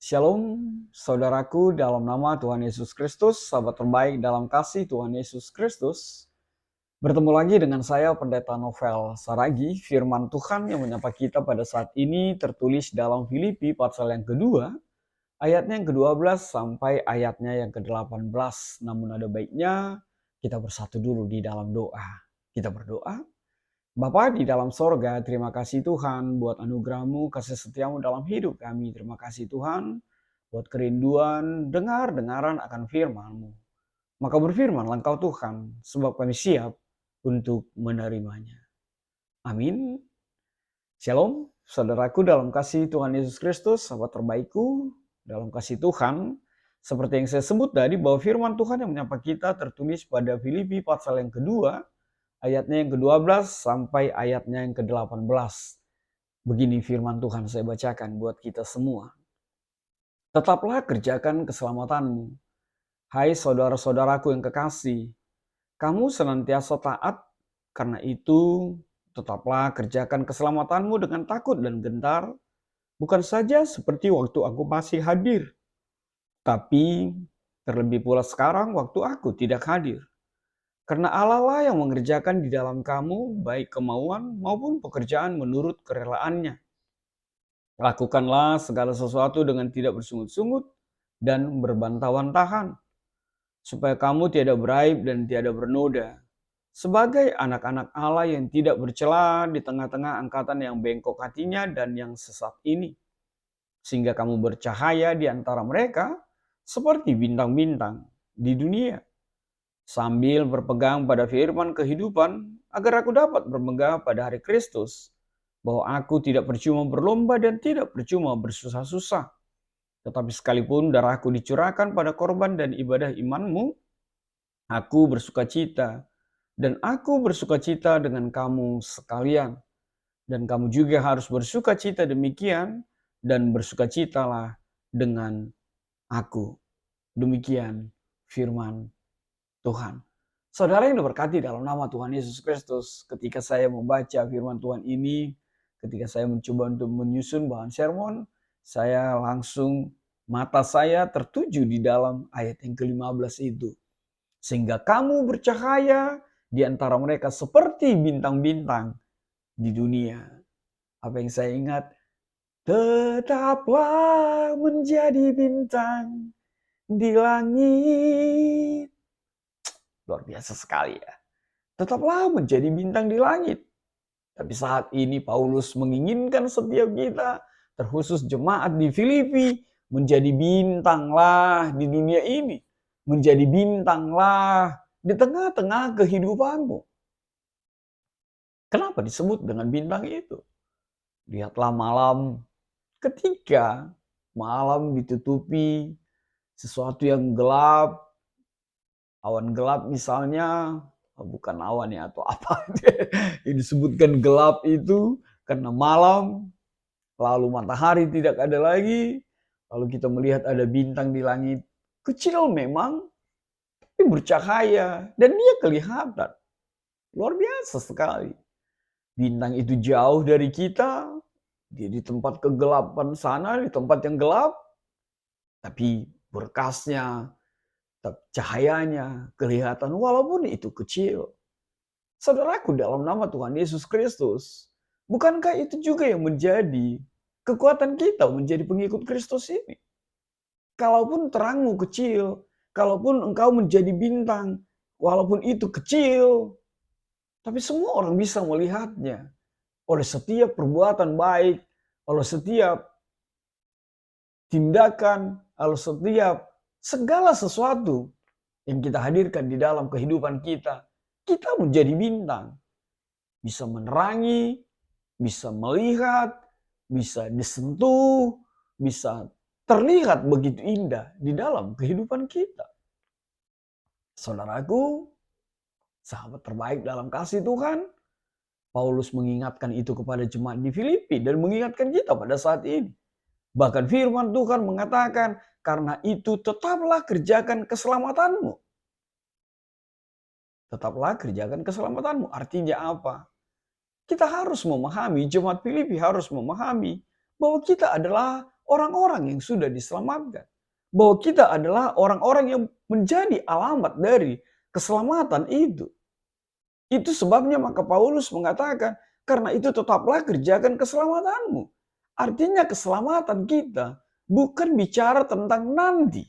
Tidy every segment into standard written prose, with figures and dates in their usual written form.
Shalom, saudaraku dalam nama Tuhan Yesus Kristus, sahabat terbaik dalam kasih Tuhan Yesus Kristus. Bertemu lagi dengan saya, Pendeta Novel Saragi. Firman Tuhan yang menyapa kita pada saat ini tertulis dalam Filipi pasal yang kedua, ayatnya yang ke-12 sampai ayatnya yang ke-18. Namun ada baiknya kita bersatu dulu di dalam doa. Kita berdoa. Bapa di dalam sorga, terima kasih Tuhan buat anugerah-Mu, kasih setiamu dalam hidup kami. Terima kasih Tuhan buat kerinduan dengar-dengaran akan firman-Mu. Maka berfirmanlah Engkau Tuhan, sebab kami siap untuk menerimanya. Amin. Shalom, saudaraku dalam kasih Tuhan Yesus Kristus, sahabat terbaikku dalam kasih Tuhan. Seperti yang saya sebut tadi, bahwa firman Tuhan yang menyapa kita tertulis pada Filipi pasal yang kedua, ayatnya yang ke-12 sampai ayatnya yang ke-18. Begini firman Tuhan saya bacakan buat kita semua. Tetaplah kerjakan keselamatanmu, hai saudara-saudaraku yang kekasih. Kamu senantiasa taat, karena itu tetaplah kerjakan keselamatanmu dengan takut dan gentar, bukan saja seperti waktu aku masih hadir, tapi terlebih pula sekarang waktu aku tidak hadir. Karena Allah lah yang mengerjakan di dalam kamu baik kemauan maupun pekerjaan menurut kerelaannya. Lakukanlah segala sesuatu dengan tidak bersungut-sungut dan berbantah-bantahan, supaya kamu tiada beraib dan tiada bernoda, sebagai anak-anak Allah yang tidak bercela di tengah-tengah angkatan yang bengkok hatinya dan yang sesat ini, sehingga kamu bercahaya di antara mereka seperti bintang-bintang di dunia, sambil berpegang pada firman kehidupan, agar aku dapat bermegah pada hari Kristus, bahwa aku tidak percuma berlomba dan tidak percuma bersusah-susah. Tetapi sekalipun darahku dicurahkan pada korban dan ibadah imanmu, aku bersukacita, dan aku bersukacita dengan kamu sekalian. Dan kamu juga harus bersukacita demikian, dan bersukacitalah dengan aku. Demikian firman Tuhan. Saudara yang diberkati dalam nama Tuhan Yesus Kristus, ketika saya membaca firman Tuhan ini, ketika saya mencoba untuk menyusun bahan sermon, saya langsung mata saya tertuju di dalam ayat yang ke-15 itu. Sehingga kamu bercahaya di antara mereka seperti bintang-bintang di dunia. Apa yang saya ingat? Tetaplah menjadi bintang di langit. Luar biasa sekali ya. Tetaplah menjadi bintang di langit. Tapi saat ini Paulus menginginkan setiap kita, terkhusus jemaat di Filipi, menjadi bintanglah di dunia ini. Menjadi bintanglah di tengah-tengah kehidupanmu. Kenapa disebut dengan bintang itu? Lihatlah malam, ketika malam ditutupi sesuatu yang gelap, awan gelap misalnya, bukan awan ya atau apa yang disebutkan gelap itu karena malam, lalu matahari tidak ada lagi, lalu kita melihat ada bintang di langit, kecil memang, tapi bercahaya dan dia kelihatan. Luar biasa sekali. Bintang itu jauh dari kita, dia di tempat kegelapan sana, di tempat yang gelap, tapi berkasnya, cahayanya kelihatan walaupun itu kecil. Saudaraku dalam nama Tuhan Yesus Kristus, bukankah itu juga yang menjadi kekuatan kita menjadi pengikut Kristus ini? Kalaupun terangmu kecil, kalaupun engkau menjadi bintang, walaupun itu kecil, tapi semua orang bisa melihatnya oleh setiap perbuatan baik, oleh setiap tindakan, oleh setiap segala sesuatu yang kita hadirkan di dalam kehidupan kita. Kita menjadi bintang, bisa menerangi, bisa melihat, bisa disentuh, bisa terlihat begitu indah di dalam kehidupan kita. Saudaraku, sahabat terbaik dalam kasih Tuhan, Paulus mengingatkan itu kepada jemaat di Filipi dan mengingatkan kita pada saat ini. Bahkan firman Tuhan mengatakan, karena itu tetaplah kerjakan keselamatanmu. Tetaplah kerjakan keselamatanmu. Artinya apa? Kita harus memahami, jemaat Filipi harus memahami bahwa kita adalah orang-orang yang sudah diselamatkan. Bahwa kita adalah orang-orang yang menjadi alamat dari keselamatan itu. Itu sebabnya maka Paulus mengatakan, karena itu tetaplah kerjakan keselamatanmu. Artinya keselamatan kita bukan bicara tentang nanti.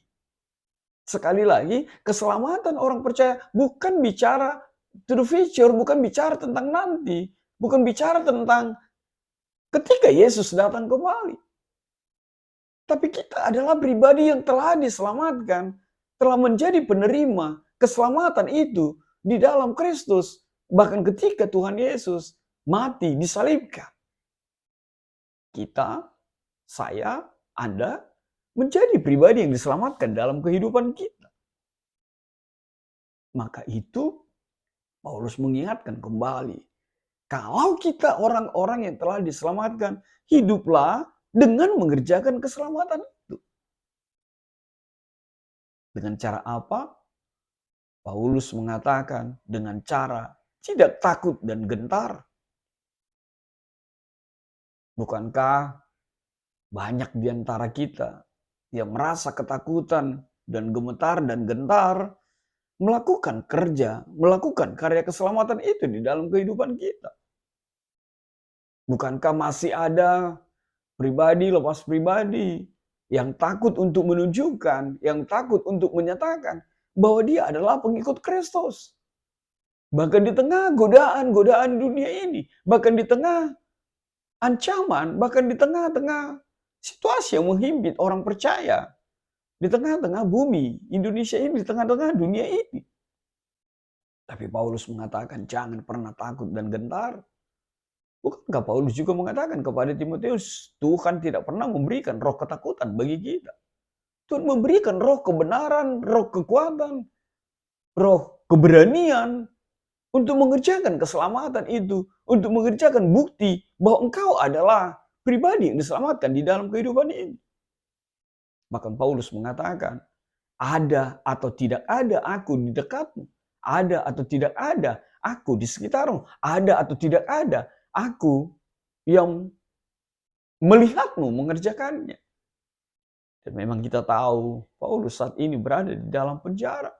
Sekali lagi, keselamatan orang percaya bukan bicara to the future, bukan bicara tentang nanti, bukan bicara tentang ketika Yesus datang kembali. Tapi kita adalah pribadi yang telah diselamatkan, telah menjadi penerima keselamatan itu di dalam Kristus. Bahkan ketika Tuhan Yesus mati, disalibkan. Kita, saya, Anda, menjadi pribadi yang diselamatkan dalam kehidupan kita. Maka itu Paulus mengingatkan kembali. Kalau kita orang-orang yang telah diselamatkan, hiduplah dengan mengerjakan keselamatan itu. Dengan cara apa? Paulus mengatakan dengan cara tidak takut dan gentar. Bukankah banyak di antara kita yang merasa ketakutan dan gemetar dan gentar melakukan kerja, melakukan karya keselamatan itu di dalam kehidupan kita? Bukankah masih ada pribadi lepas pribadi yang takut untuk menunjukkan, yang takut untuk menyatakan bahwa dia adalah pengikut Kristus? Bahkan di tengah godaan-godaan dunia ini, bahkan di tengah ancaman, bahkan di tengah-tengah situasi yang menghimpit orang percaya, di tengah-tengah bumi Indonesia ini, di tengah-tengah dunia ini. Tapi Paulus mengatakan jangan pernah takut dan gentar. Bukankah Paulus juga mengatakan kepada Timotius, Tuhan tidak pernah memberikan roh ketakutan bagi kita. Tuhan memberikan roh kebenaran, roh kekuatan, roh keberanian untuk mengerjakan keselamatan itu, untuk mengerjakan bukti bahwa engkau adalah pribadi yang diselamatkan di dalam kehidupan ini. Bahkan Paulus mengatakan, ada atau tidak ada aku di dekatmu, ada atau tidak ada aku di sekitarmu, ada atau tidak ada aku yang melihatmu mengerjakannya. Dan memang kita tahu Paulus saat ini berada di dalam penjara.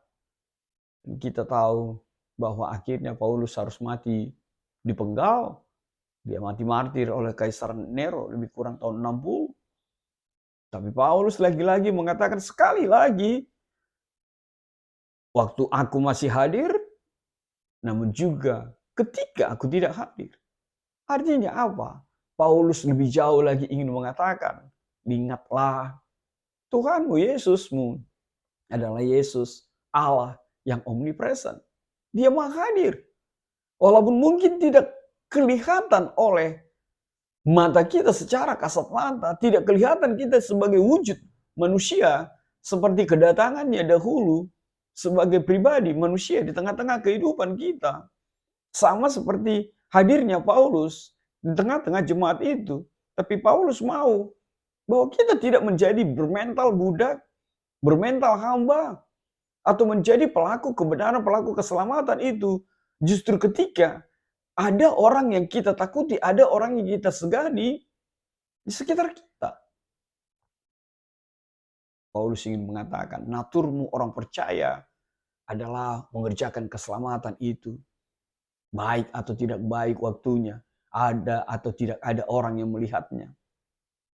Dan kita tahu bahwa akhirnya Paulus harus mati dipenggal. Dia mati martir oleh Kaisar Nero lebih kurang tahun 60. Tapi Paulus lagi-lagi mengatakan sekali lagi, waktu aku masih hadir, namun juga ketika aku tidak hadir. Artinya apa? Paulus lebih jauh lagi ingin mengatakan, ingatlah Tuhanmu, Yesusmu adalah Yesus, Allah yang omnipresent. Dia maha hadir. Walaupun mungkin tidak kelihatan oleh mata kita secara kasat mata, tidak kelihatan kita sebagai wujud manusia seperti kedatangannya dahulu sebagai pribadi manusia di tengah-tengah kehidupan kita. Sama seperti hadirnya Paulus di tengah-tengah jemaat itu. Tapi Paulus mau bahwa kita tidak menjadi bermental budak, bermental hamba, atau menjadi pelaku kebenaran, pelaku keselamatan itu. Justru ketika ada orang yang kita takuti, ada orang yang kita segani di sekitar kita. Paulus ingin mengatakan, naturmu orang percaya adalah mengerjakan keselamatan itu. Baik atau tidak baik waktunya, ada atau tidak ada orang yang melihatnya.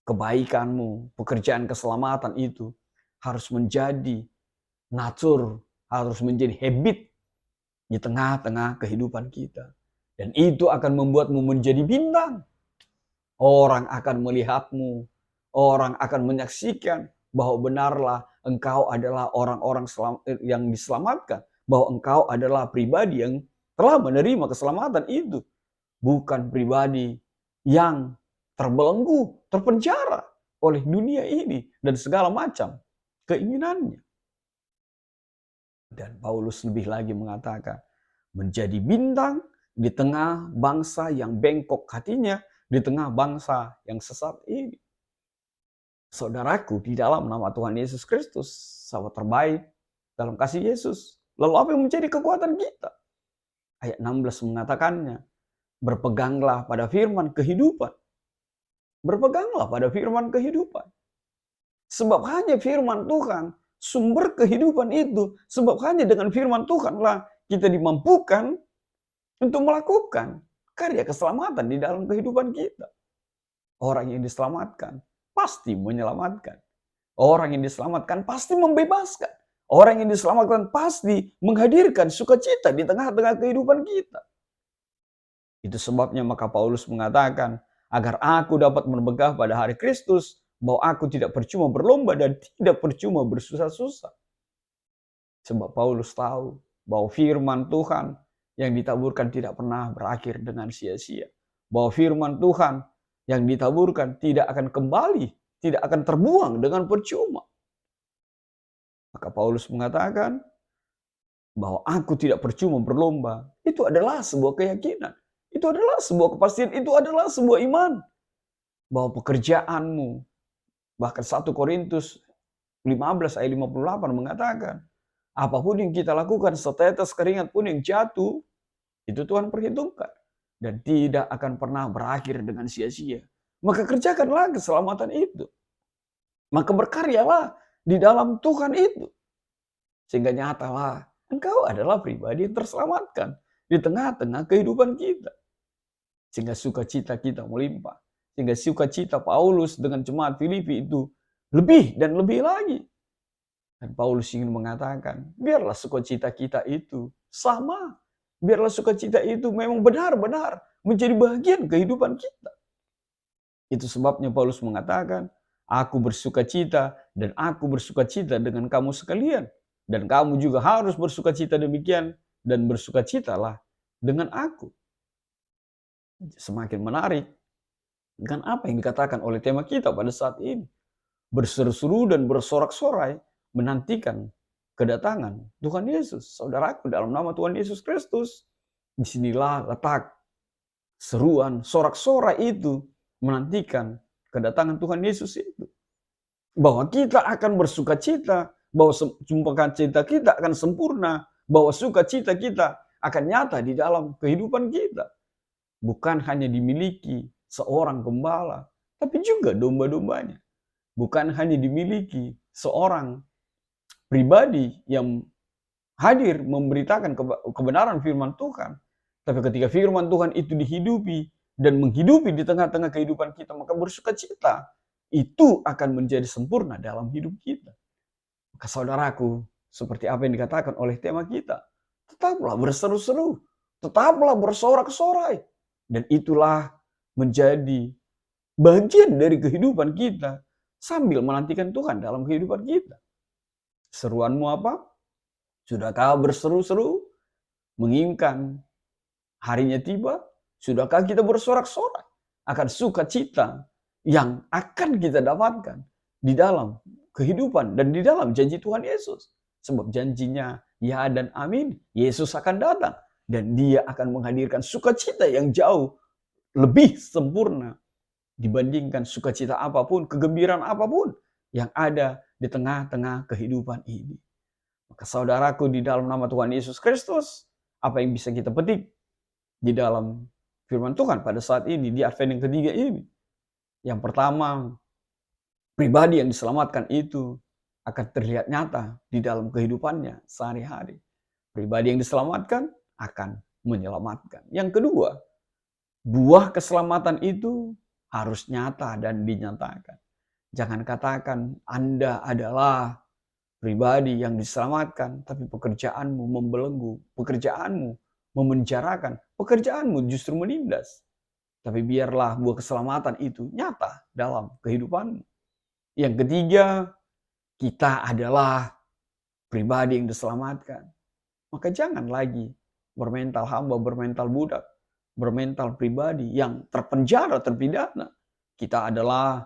Kebaikanmu, pekerjaan keselamatan itu harus menjadi natur, harus menjadi habit di tengah-tengah kehidupan kita. Dan itu akan membuatmu menjadi bintang. Orang akan melihatmu, orang akan menyaksikan bahwa benarlah engkau adalah orang-orang yang diselamatkan, bahwa engkau adalah pribadi yang telah menerima keselamatan itu, bukan pribadi yang terbelenggu, terpenjara oleh dunia ini dan segala macam keinginannya. Dan Paulus lebih lagi mengatakan, menjadi bintang di tengah bangsa yang bengkok hatinya, di tengah bangsa yang sesat ini. Saudaraku, di dalam nama Tuhan Yesus Kristus, sahabat terbaik dalam kasih Yesus. Lalu apa yang menjadi kekuatan kita? Ayat 16 mengatakannya, berpeganglah pada firman kehidupan. Berpeganglah pada firman kehidupan. Sebab hanya firman Tuhan, sumber kehidupan itu. Sebab hanya dengan firman Tuhanlah kita dimampukan untuk melakukan karya keselamatan di dalam kehidupan kita. Orang yang diselamatkan pasti menyelamatkan. Orang yang diselamatkan pasti membebaskan. Orang yang diselamatkan pasti menghadirkan sukacita di tengah-tengah kehidupan kita. Itu sebabnya maka Paulus mengatakan, agar aku dapat bermegah pada hari Kristus, bahwa aku tidak percuma berlomba dan tidak percuma bersusah-susah. Sebab Paulus tahu bahwa firman Tuhan yang ditaburkan tidak pernah berakhir dengan sia-sia. Bahwa firman Tuhan yang ditaburkan tidak akan kembali, tidak akan terbuang dengan percuma. Maka Paulus mengatakan bahwa aku tidak percuma berlomba. Itu adalah sebuah keyakinan. Itu adalah sebuah kepastian. Itu adalah sebuah iman. Bahwa pekerjaanmu, bahkan 1 Korintus 15 ayat 58 mengatakan, apapun yang kita lakukan, setetes keringat pun yang jatuh, itu Tuhan perhitungkan. Dan tidak akan pernah berakhir dengan sia-sia. Maka kerjakanlah keselamatan itu. Maka berkaryalah di dalam Tuhan itu. Sehingga nyatalah engkau adalah pribadi yang terselamatkan di tengah-tengah kehidupan kita. Sehingga sukacita kita melimpah. Sehingga sukacita Paulus dengan jemaat Filipi itu lebih dan lebih lagi. Dan Paulus ingin mengatakan, biarlah sukacita kita itu sama. Biarlah sukacita itu memang benar-benar menjadi bagian kehidupan kita. Itu sebabnya Paulus mengatakan, aku bersukacita dan aku bersukacita dengan kamu sekalian. Dan kamu juga harus bersukacita demikian dan bersukacitalah dengan aku. Semakin menarik dengan apa yang dikatakan oleh tema kita pada saat ini. Berseru-seru dan bersorak-sorai menantikan kedatangan Tuhan Yesus. Saudaraku, dalam nama Tuhan Yesus Kristus, disinilah letak seruan sorak-sorai itu menantikan kedatangan Tuhan Yesus itu. Bahwa kita akan bersukacita, bahwa sukacita kita akan sempurna, bahwa sukacita kita akan nyata di dalam kehidupan kita. Bukan hanya dimiliki seorang gembala, tapi juga domba-dombanya. Bukan hanya dimiliki seorang pribadi yang hadir memberitakan kebenaran firman Tuhan. Tapi ketika firman Tuhan itu dihidupi dan menghidupi di tengah-tengah kehidupan kita, maka bersukacita itu akan menjadi sempurna dalam hidup kita. Maka saudaraku, seperti apa yang dikatakan oleh tema kita, tetaplah berseru-seru, tetaplah bersorak-sorai. Dan itulah menjadi bagian dari kehidupan kita sambil menantikan Tuhan dalam kehidupan kita. Seruanmu apa? Sudahkah berseru-seru menginginkan harinya tiba? Sudahkah kita bersorak-sorai akan sukacita yang akan kita dapatkan di dalam kehidupan dan di dalam janji Tuhan Yesus? Sebab janjinya ya dan amin. Yesus akan datang dan dia akan menghadirkan sukacita yang jauh lebih sempurna dibandingkan sukacita apapun, kegembiraan apapun yang ada di tengah-tengah kehidupan ini. Maka saudaraku, di dalam nama Tuhan Yesus Kristus, apa yang bisa kita petik di dalam firman Tuhan pada saat ini, di Advent yang ketiga ini? Yang pertama, pribadi yang diselamatkan itu akan terlihat nyata di dalam kehidupannya sehari-hari. Pribadi yang diselamatkan akan menyelamatkan. Yang kedua, buah keselamatan itu harus nyata dan dinyatakan. Jangan katakan Anda adalah pribadi yang diselamatkan, tapi pekerjaanmu membelenggu, pekerjaanmu memenjarakan, pekerjaanmu justru menindas. Tapi biarlah buah keselamatan itu nyata dalam kehidupanmu. Yang ketiga, kita adalah pribadi yang diselamatkan. Maka jangan lagi bermental hamba, bermental budak, bermental pribadi yang terpenjara, terpidana. Kita adalah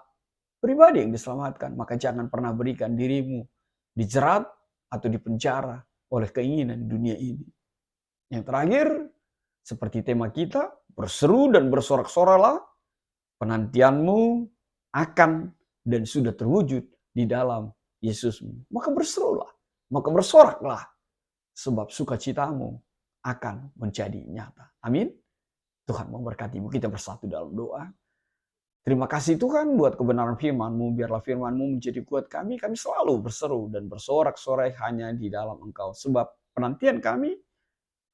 pribadi yang diselamatkan. Maka jangan pernah berikan dirimu dijerat atau dipenjara oleh keinginan dunia ini. Yang terakhir, seperti tema kita, berseru dan bersorak-soralah, penantianmu akan dan sudah terwujud di dalam Yesusmu. Maka berserulah, maka bersoraklah, sebab sukacitamu akan menjadi nyata. Amin. Tuhan memberkatimu. Kita bersatu dalam doa. Terima kasih Tuhan buat kebenaran firman-Mu. Biarlah firman-Mu menjadi kuat kami. Kami selalu berseru dan bersorak-sorai hanya di dalam Engkau. Sebab penantian kami,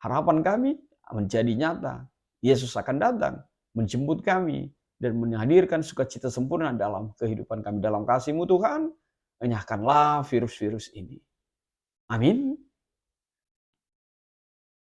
harapan kami menjadi nyata. Yesus akan datang, menjemput kami, dan menghadirkan sukacita sempurna dalam kehidupan kami. Dalam kasih-Mu Tuhan, enyahkanlah virus-virus ini. Amin.